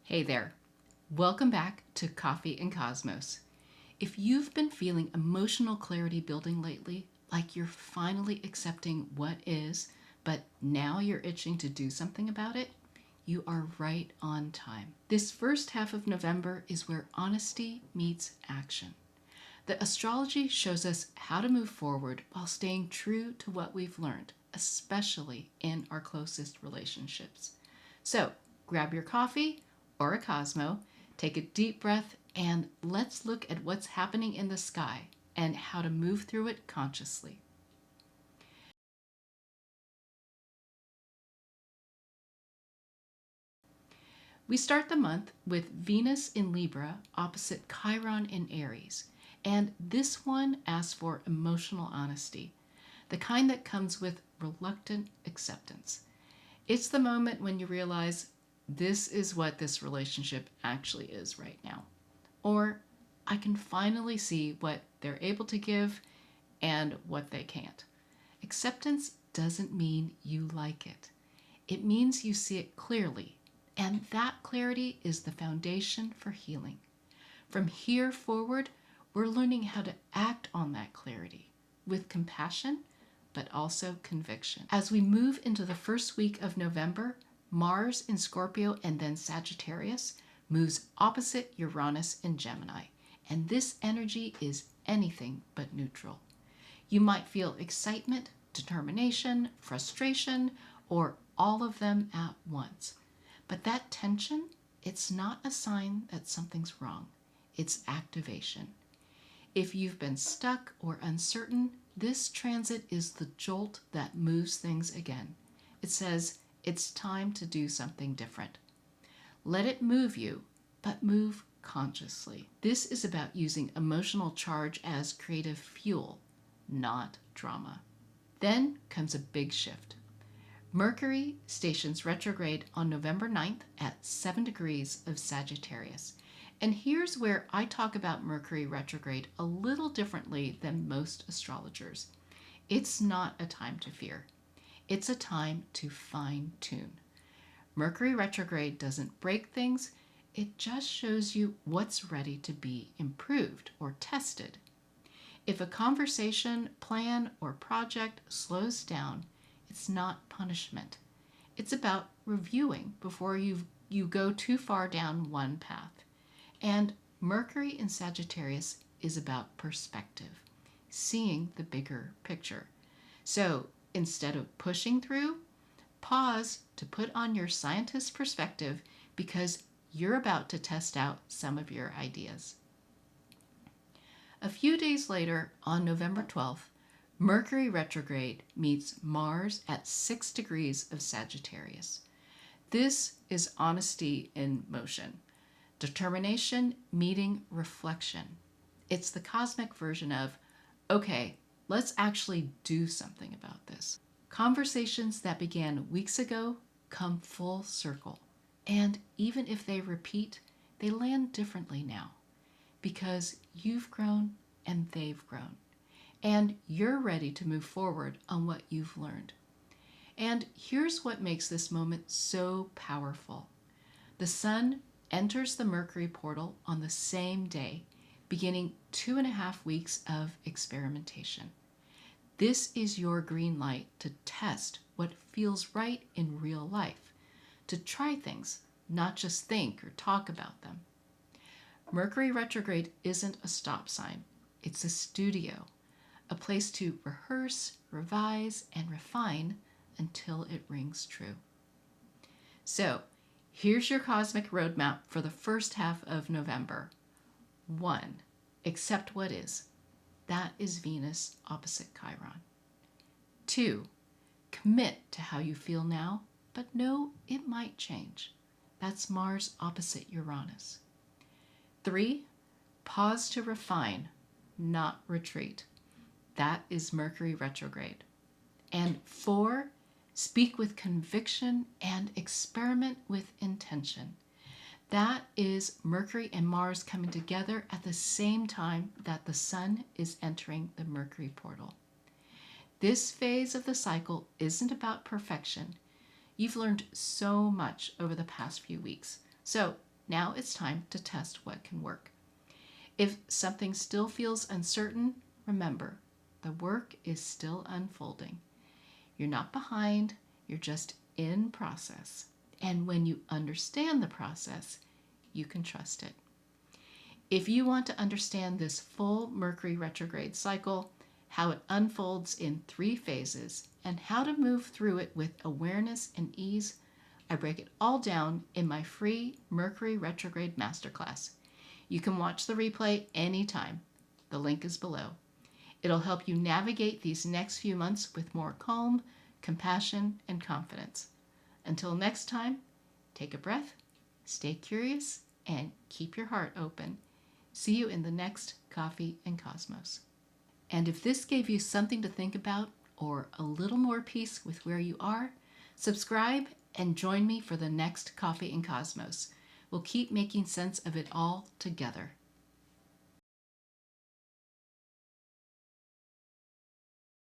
Hey there. Welcome back to Coffee and Cosmos. If you've been feeling emotional clarity building lately, like you're finally accepting what is, but now you're itching to do something about it, you are right on time. This first half of November is where honesty meets action. The astrology shows us how to move forward while staying true to what we've learned, especially in our closest relationships. So grab your coffee or a Cosmo, take a deep breath, and let's look at what's happening in the sky and how to move through it consciously. We start the month with Venus in Libra opposite Chiron in Aries, and this one asks for emotional honesty, the kind that comes with reluctant acceptance. It's the moment when you realize this is what this relationship actually is right now. Or I can finally see what they're able to give and what they can't. Acceptance doesn't mean you like it. It means you see it clearly, and that clarity is the foundation for healing. From here forward, we're learning how to act on that clarity with compassion, but also conviction. As we move into the first week of November, Mars in Scorpio and then Sagittarius moves opposite Uranus in Gemini, and this energy is anything but neutral. You might feel excitement, determination, frustration, or all of them at once. But that tension, it's not a sign that something's wrong. It's activation. If you've been stuck or uncertain, this transit is the jolt that moves things again. It says, it's time to do something different. Let it move you, but move consciously. This is about using emotional charge as creative fuel, not drama. Then comes a big shift. Mercury stations retrograde on November 9th at 7 degrees of Sagittarius. And here's where I talk about Mercury retrograde a little differently than most astrologers. It's not a time to fear. It's a time to fine-tune. Mercury retrograde doesn't break things, it just shows you what's ready to be improved or tested. If a conversation, plan, or project slows down, it's not punishment. It's about reviewing before you go too far down one path. And Mercury in Sagittarius is about perspective, seeing the bigger picture. So instead of pushing through, pause to put on your scientist perspective because you're about to test out some of your ideas. A few days later, on November 12th, Mercury retrograde meets Mars at 6 degrees of Sagittarius. This is honesty in motion. Determination meeting reflection. It's the cosmic version of, okay, let's actually do something about this. Conversations that began weeks ago come full circle. And even if they repeat, they land differently now because you've grown and they've grown. And you're ready to move forward on what you've learned. And here's what makes this moment so powerful. The sun enters the Mercury Portal on the same day, beginning 2.5 weeks of experimentation. This is your green light to test what feels right in real life, to try things, not just think or talk about them. Mercury retrograde isn't a stop sign. It's a studio, a place to rehearse, revise, and refine until it rings true. So, here's your cosmic roadmap for the first half of November. 1. Accept what is. That is Venus opposite Chiron. 2. Commit to how you feel now, but know it might change. That's Mars opposite Uranus. 3. Pause to refine, not retreat. That is Mercury retrograde. And 4. Speak with conviction and experiment with intention. That is Mercury and Mars coming together at the same time that the sun is entering the Mercury portal. This phase of the cycle isn't about perfection. You've learned so much over the past few weeks. So Now it's time to test what can work. If something still feels uncertain, remember, the work is still unfolding. You're not behind, you're just in process. And when you understand the process, you can trust it. If you want to understand this full Mercury retrograde cycle, how it unfolds in 3 phases, and how to move through it with awareness and ease, I break it all down in my free Mercury Retrograde Masterclass. You can watch the replay anytime. The link is below. It'll help you navigate these next few months with more calm, compassion, and confidence. Until next time, take a breath, stay curious, and keep your heart open. See you in the next Coffee and Cosmos. And if this gave you something to think about or a little more peace with where you are, subscribe and join me for the next Coffee and Cosmos. We'll keep making sense of it all together.